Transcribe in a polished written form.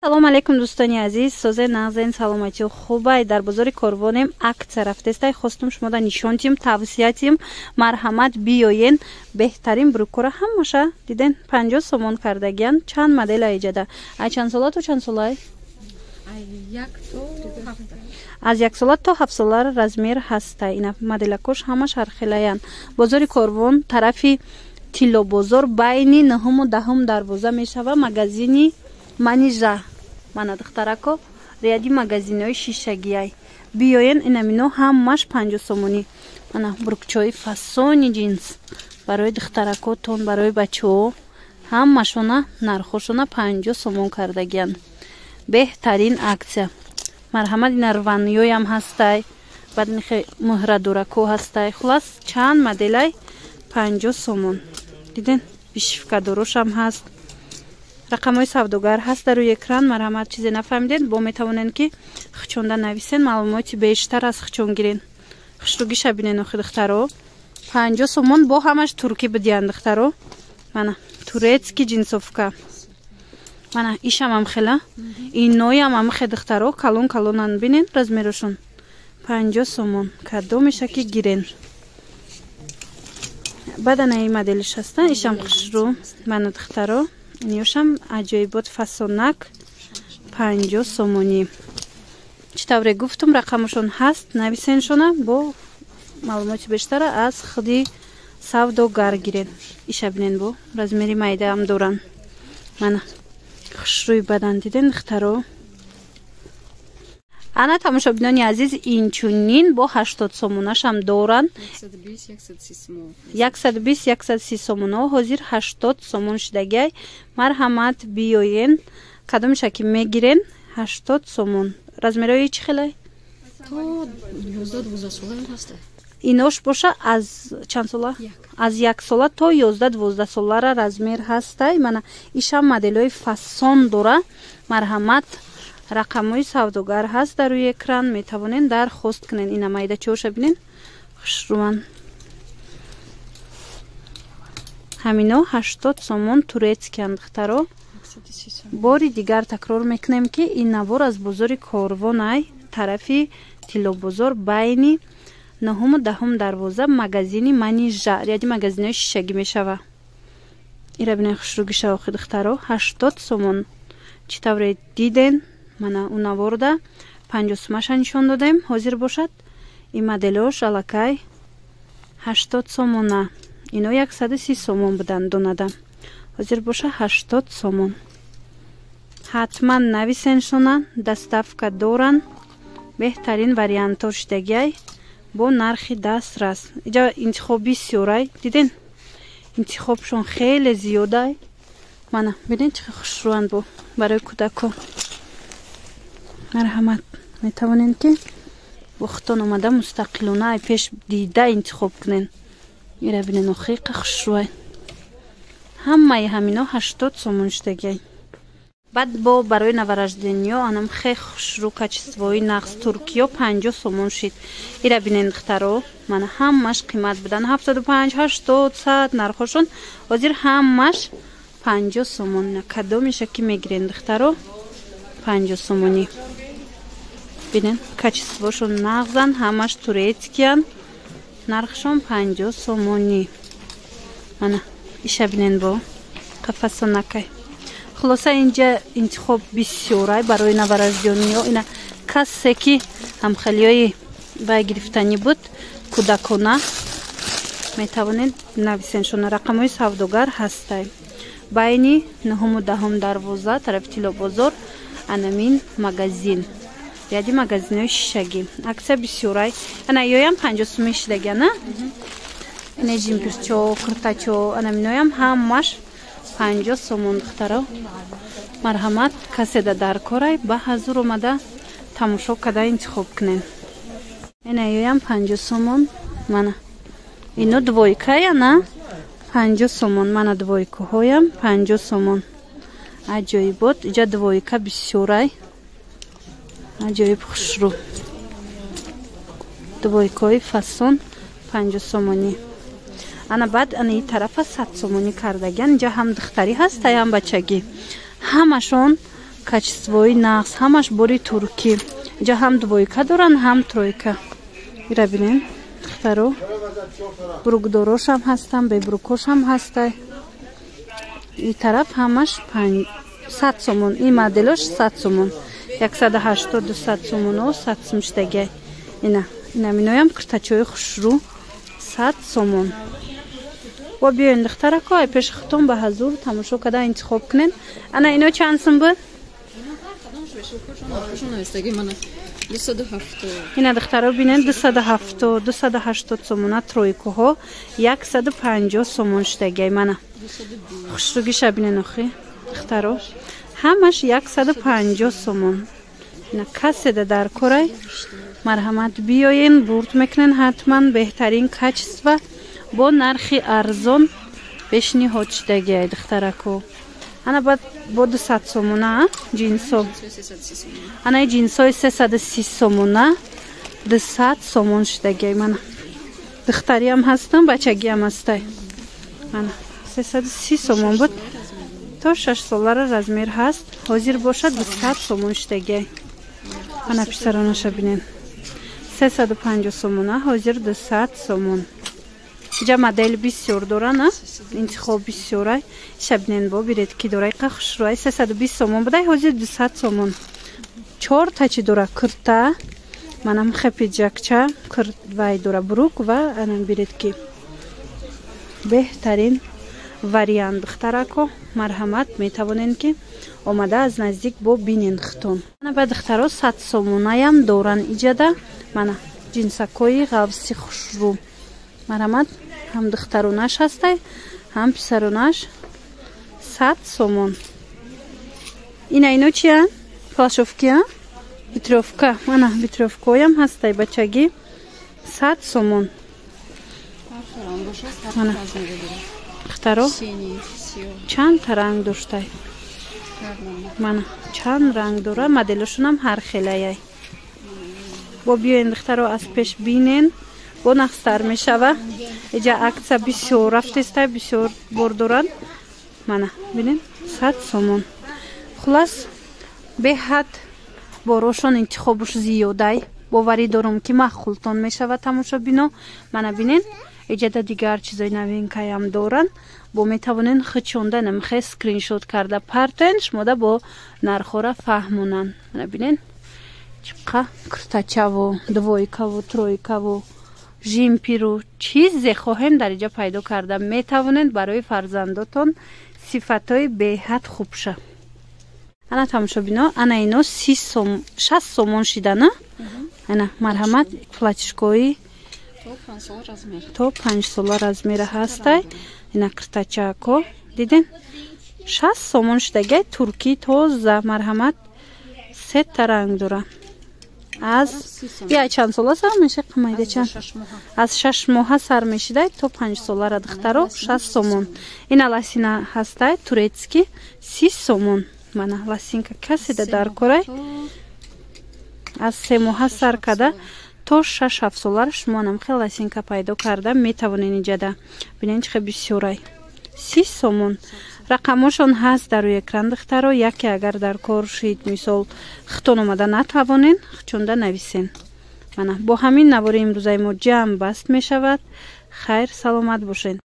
салом алейкум дӯстони азиз, созе нағзен саломатию хубай. Дар бозори Корвонем акция рафтестай, хостум шумода нишон тим, тавсия тим, марҳамат биёен беҳтарин брукора ҳамаша диден 50 сомон кардагиян. Чанд модела иҷада? Ай чанд сола то чанд солай? аз 1 сола то 7 сола размер ҳаста. Ина моделакош ҳамаш ҳархелаян. Бозори Корвон тарафи Тилло бозор байни 9-10 дарвоза мешава. Магазини манижа мана духтарако ряди магазинои шишагияй биёен. Инамино ҳамаш 50 сомонӣ. Мана брукчои фасони джинс барои духтаракотон, барои бачаҳо ҳамашона нархошона 50 сомон кардагиян. Беҳтарин акция. Марҳамат ина рваниёям ҳастай, баъд нихе муҳрадурако ҳастай. Хулас чанд моделай 50 сомон. Диден вишифкадорошам ҳаст. рақамҳои савдогар ҳаст дар рӯи экран. марҳамат чизе нафаҳмидед, бо метавонед ки хичонда нависен, маълумоти бештар аз хичон гирен. хушругиша бинен охи духтаро 50 сомон бо ҳамаш турки бидиян духтаро. мана турецки джинсовка. мана ишам ам хела, иноям ам хе духтаро калон калонан бинен размерошон 50 сомон. кадомеша ки гирен. баданаи моделиш ҳастан. ишам хушру мана духтаро. инёшам аҷоибот фасонак 50 сомонӣ. чӣ тавре гуфтум рақамашон ҳаст, нависеншона бо маълумоти бештара аз худи савдогар гирен. иша бинен бо размери майдаам доран. мана хушрӯи бадан диден духтаро. ана тамошобинони азиз инчунин бо 80 сомонашам доран. 120-130 сомоно ҳозир 80 сомон шидагай. марҳамат биёен. кадомиша ки мегирен 80 сомон. размерои чӣ хелай? то 11-12 сола ҳаст. инош боша аз чанд сола? аз 1 сола то 11-12 солара размер ҳастай. мана иша моделои фасон дора. марҳамат рақамҳои савдогар ҳаст дар рӯи экран. метавонен дархост кунен. ина майдачаоша бинен хушруван. ҳамино 80 сомон турецкиян духтаро. бори дигар такрор мекунем ки ин навор аз бозори Корвонай тарафи Тилло бозор байни 9-10 дарвоза магазини манижа ряди магазинои шишагӣ мешава. ира бинен хушругиша охи духтаро 80 сомон. чӣ тавре диден? мана у наворда 50 сомаша нишон додем. ҳозир бошад ин моделош аллакай 80 сомона. ино 130 сомон будан донада. ҳозир боша 80 сомон. ҳатман нависеншона доставка доран. беҳтарин вариантор шидагиай бо нархи дастрас. иҷа интихоб бисёрай. диден интихобшон хеле зиёдай. мана бинен чӣ хушрӯанд бо барои кӯдако. марҳамат метавонен ки бо хутон омада мустақилона ай пеш дида интихоб кунен. ира бинен охиқа хушрӯай. ҳамаи ҳамино 80 сомон шидагиай. баъд бо барои новорождениё анам хе хушрӯ качествои нағз туркиё 50 сомон шид. ира бинен духтаро. мана ҳамаш қимат будан 75, 80, 100 нархошон. ҳозир ҳамаш 50 сомон. кадомеша ки мегирен духтаро 50 сомонӣ. бинен качествошон нағзан, ҳамаш турецкиян. нархшон 50 сомонӣ. мана иша бинен бо қафасонакай. хулоса инҷа интихоб бисёрай барои новорождениё. ина касе ки ҳамхелиёи вай гирифтанӣ буд кӯдакона метавонед нависеншона. рақамҳои савдогар ҳастай. байни 9-10 дарвоза тарафи Тилло бозор анамин магазин ряди магазинои шишагӣ. акция бисёрай. ана ёям 50 сомон шидагиана. ина жимпирчо, куртачо, анаминоям ҳамаш 50 сомон духтаро. марҳамат каседа дар корай ба ҳазур омада тамошо када интихоб кунен. ина ёям 50 сомон. мана ино двойкая на 50 сомон. мана двойкаҳоям 50 сомон. аҷоибот. иҷа двойка бисёрай. аҷоиб хушрӯ. двойкаҳои фасон 50 сомонӣ. ана баъд ана ин тарафа 100 сомонӣ кардагиян. инҷа ҳам духтарӣ ҳаст ҳам бачагӣ. ҳамашон качествои нағз, ҳамаш бори туркӣ. Инҷа ҳам двойка доранд, ҳам тройка. Ира бинен духтаро бурукдорошам ҳастан, бебурукошам ҳастай. И тараф ҳамаш 100 сомон. И моделош 100 сомон. 180-200 сомон 100 сумштагай. Ина миноям киртачои хушрӯ 100 сомон. Ва биёин духтарако ай пеши хутон ба ҳазур тамошо када интихоб кунен. Ана ино чанд сум буд? Ина духтаро бинен 270-280 сомона тройкаҳо 150 сомон штагай. Мана хушрӯгиша бинен охи духтаро ҳамаш 150 сомон. Ина каседа дар корай марҳамат биёен бурд мекунен ҳатман беҳтарин качество бо нархи арзон пешниҳод штагай духтарако. Ана бад бо 200 сомона ҷинсо. Ана ҷинсои 330 сомона 200 сомон штагай. Мана духтариам ҳастам, бачагиам ҳастай. Ана 330 сомон буд. То 6 солара размер ҳаст. Ҳозир бошад 200 сомон штагай. Ана писаронаша бинен 350 сомона, ҳозир 200 сомон. Ҷа модели бисёр доран, интихоб бисёрай. Шабинен бо биретки дорай қа хушрӯай 320 сомон будай, ҳозир 200 сомон. 4 тачи дора курта, манам хепи ҷакча курт вай дора бурук ва анан биретки. Беҳтарин вариант духтарако марҳамат метавонен ки омада аз наздик бо бинен хутон. Ана ба духтаро 100 сомонаям доран иҷада. Мана ҷинсакои ғавси хушрӯ. Марҳамат ҳам духтаронаш ҳастай, ҳам писаронаш 100 сомон. Ина ино чия? Фалшовкия? Битровка. Мана битровкоям ҳастай бачаги 100 сомон. Мана духтаро чанд та ранг доштай. Мана чанд ранг дора, моделошунам ҳар хелаяй. Бо биёин духтаро аз пеш бинен, бо нахстар мешава. Иҷа акция бисёр рафтестай, бисёр бор доранд. Мана бинен 100 сомон. Хулас беҳад борошон интихобуш зиёдай. Боварӣ дорам ки маъқултон мешава тамошобино. Мана бинен иҷада дигар чизои новинкаям доранд. Бо метавонен хичонда намехе скриншот карда партоен шумода бо нархора фаҳмонанд. Мана бинен чиқа куртачаво, двойкаво, тройкаво, жимпиру чизе хоҳем дар иҷа пайдо карда метавонед барои фарзандотон сифатои беҳад хубша. Ана тамошобино, ана ино 60 сомон шидана. Ана марҳамат платишкои то 5 сола размера ҳастай. Ина киртачако диден 60 сомон шидагай турки тоза марҳамат 3 та ранг дора. аз я чанд сола сар меша қимайда чанд аз 6 моҳа сар мешидай то 5 солара духтаро 60 сомон. Ина ласина ҳастай турецки 30 сомон. Мана ласинка касида дар корай аз 3 моҳа сар када то 6-7 солар шумо намхе ласинка пайдо карда метавонен иҷада. Бинен чиқа бисёрай 30 сомон. рақамошон ҳаст дар рӯи экран духтаро. яке агар дар кор шид мисол хитон омада натавонен хичонда нависен. Мана бо ҳамин навори имрӯзаи мо ҷамъ баст мешавад. хайр саломат бошед.